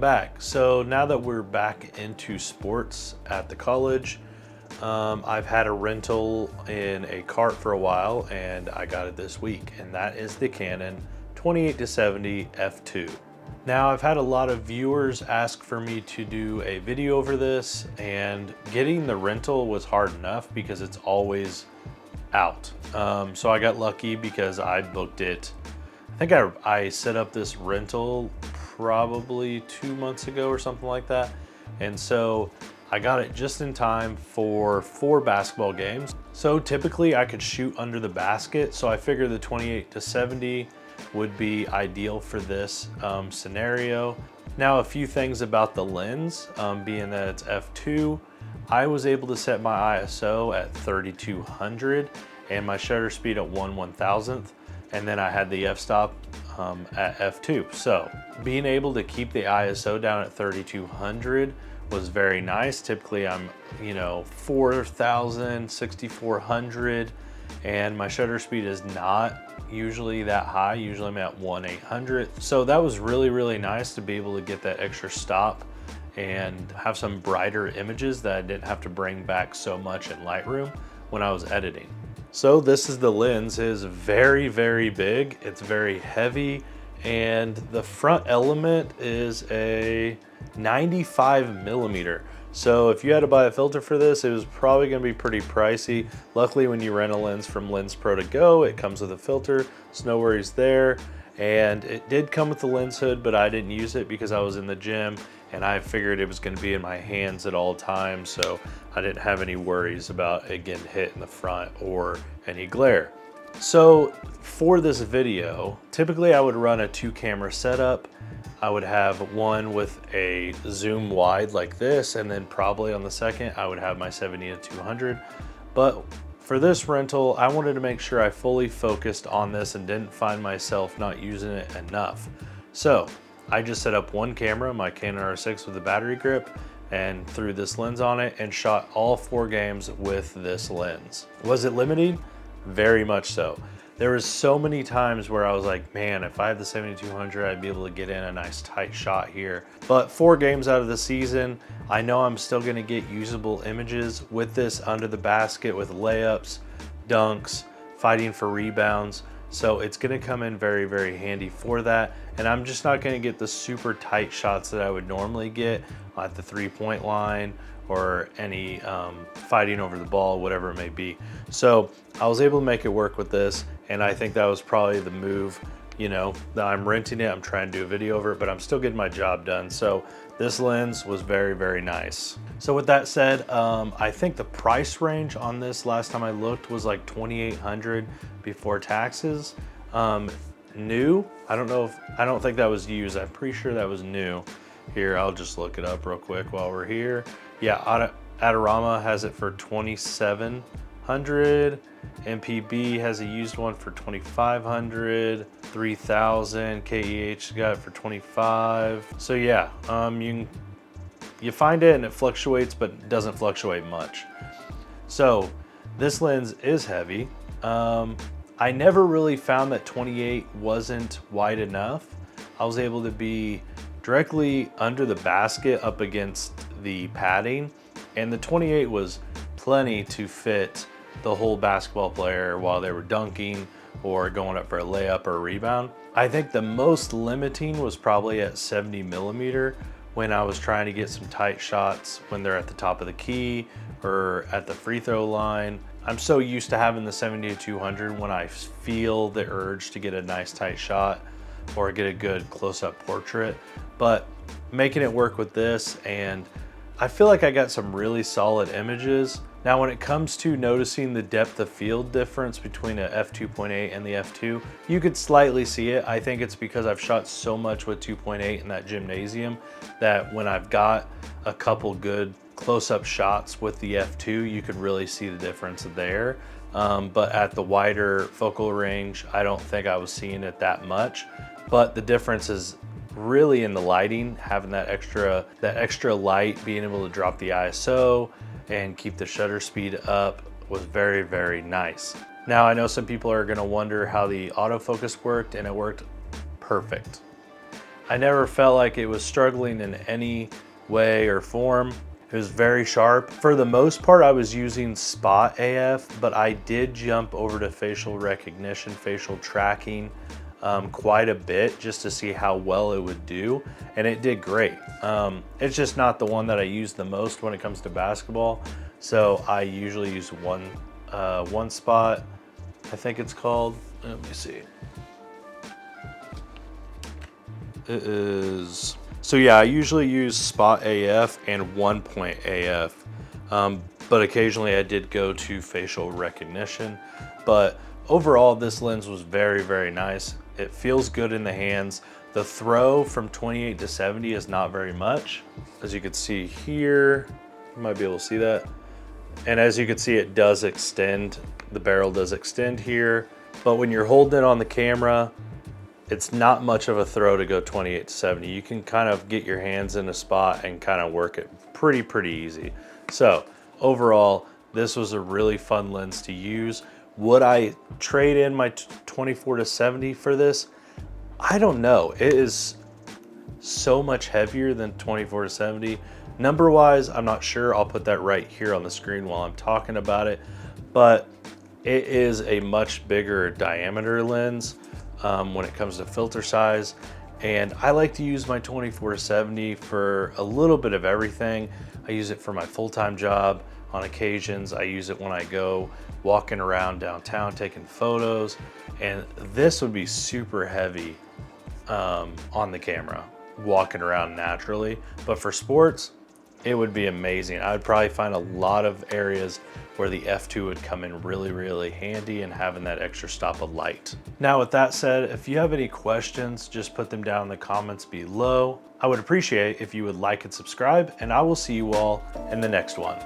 back. So now that we're back into sports at the college, I've had a rental in a cart for a while and I got it this week, and that is the Canon 28-70 f2. Now I've had a lot of viewers ask for me to do a video over this, and getting the rental was hard enough because it's always out. So I got lucky because I booked it. I think I set up this rental probably 2 months ago or something like that. And so I got it just in time for 4 basketball games. So typically I could shoot under the basket. So I figured the 28-70 would be ideal for this scenario. Now, a few things about the lens, being that it's f2, I was able to set my ISO at 3200 and my shutter speed at 1/1000th, and then I had the f-stop at f2. So being able to keep the ISO down at 3200 was very nice. Typically I'm 4000, 6400, and my shutter speed is not usually that high. Usually I'm at 1/800. So that was really nice to be able to get that extra stop and have some brighter images that I didn't have to bring back so much in Lightroom when I was editing. So this is the lens. It is very big. It's very heavy, and the front element is a 95mm. So if you had to buy a filter for this, it was probably gonna be pretty pricey. Luckily, when you rent a lens from Lens Pro to Go, it comes with a filter, so no worries there. And it did come with the lens hood, but I didn't use it because I was in the gym and I figured it was gonna be in my hands at all times, so I didn't have any worries about it getting hit in the front or any glare. So for this video, typically I would run a 2-camera setup. I would have one with a zoom wide like this, and then probably on the second I would have my 70-200. But for this rental, I wanted to make sure I fully focused on this and didn't find myself not using it enough. So I just set up one camera, my Canon R6 with a battery grip, and threw this lens on it and shot all 4 games with this lens. Was it limiting? Very much so. There was so many times where I was like, man, if I had the 70-200, I'd be able to get in a nice tight shot here. But 4 games out of the season, I know I'm still gonna get usable images with this under the basket with layups, dunks, fighting for rebounds. So it's gonna come in very handy for that. And I'm just not gonna get the super tight shots that I would normally get at the 3-point line or any fighting over the ball, whatever it may be. So I was able to make it work with this, and I think that was probably the move. That I'm renting it, I'm trying to do a video over it, but I'm still getting my job done. So this lens was very nice. So with that said, I think the price range on this last time I looked was like $2,800 before taxes. New, I don't think that was used. I'm pretty sure that was new. Here, I'll just look it up real quick while we're here. Yeah, Adorama has it for $2,700. MPB has a used one for $2,500. 3,000. KEH got it for $25. So yeah, you find it and it fluctuates, but doesn't fluctuate much. So this lens is heavy. I never really found that 28 wasn't wide enough. I was able to be directly under the basket up against the padding, and the 28 was plenty to fit the whole basketball player while they were dunking or going up for a layup or a rebound. I think the most limiting was probably at 70mm when I was trying to get some tight shots when they're at the top of the key or at the free throw line. I'm so used to having the 70-200 when I feel the urge to get a nice tight shot or get a good close-up portrait, but making it work with this, and I feel like I got some really solid images. Now, when it comes to noticing the depth of field difference between a f2.8 and the f2, you could slightly see it. I think it's because I've shot so much with 2.8 in that gymnasium that when I've got a couple good close-up shots with the f2, you could really see the difference there. But at the wider focal range, I don't think I was seeing it that much. But the difference is really in the lighting, having that extra light, being able to drop the ISO and keep the shutter speed up was very, very nice. Now, I know some people are gonna wonder how the autofocus worked, and it worked perfect. I never felt like it was struggling in any way or form. It was very sharp. For the most part, I was using spot AF, but I did jump over to facial recognition, facial tracking quite a bit just to see how well it would do, and it did great. It's just not the one that I use the most when it comes to basketball, so I usually use one spot, I think it's called. Let me see. It is, so yeah, I usually use spot AF and 1-point AF, but occasionally I did go to facial recognition. But overall, this lens was very, very nice. It feels good in the hands. The throw from 28 to 70 is not very much. As you can see here, you might be able to see that. And as you can see, it does extend. The barrel does extend here, but when you're holding it on the camera, it's not much of a throw to go 28 to 70. You can kind of get your hands in a spot and kind of work it pretty easy. So overall, this was a really fun lens to use. Would I trade in my 24 to 70 for this? I don't know. It is so much heavier than 24 to 70. Number wise, I'm not sure. I'll put that right here on the screen while I'm talking about it, but it is a much bigger diameter lens when it comes to filter size. And I like to use my 24 to 70 for a little bit of everything. I use it for my full-time job. On occasions, I use it when I go walking around downtown taking photos, and this would be super heavy on the camera, walking around naturally. But for sports, it would be amazing. I would probably find a lot of areas where the f2 would come in really handy, and having that extra stop of light. Now with that said, if you have any questions, just put them down in the comments below. I would appreciate if you would like and subscribe, and I will see you all in the next one.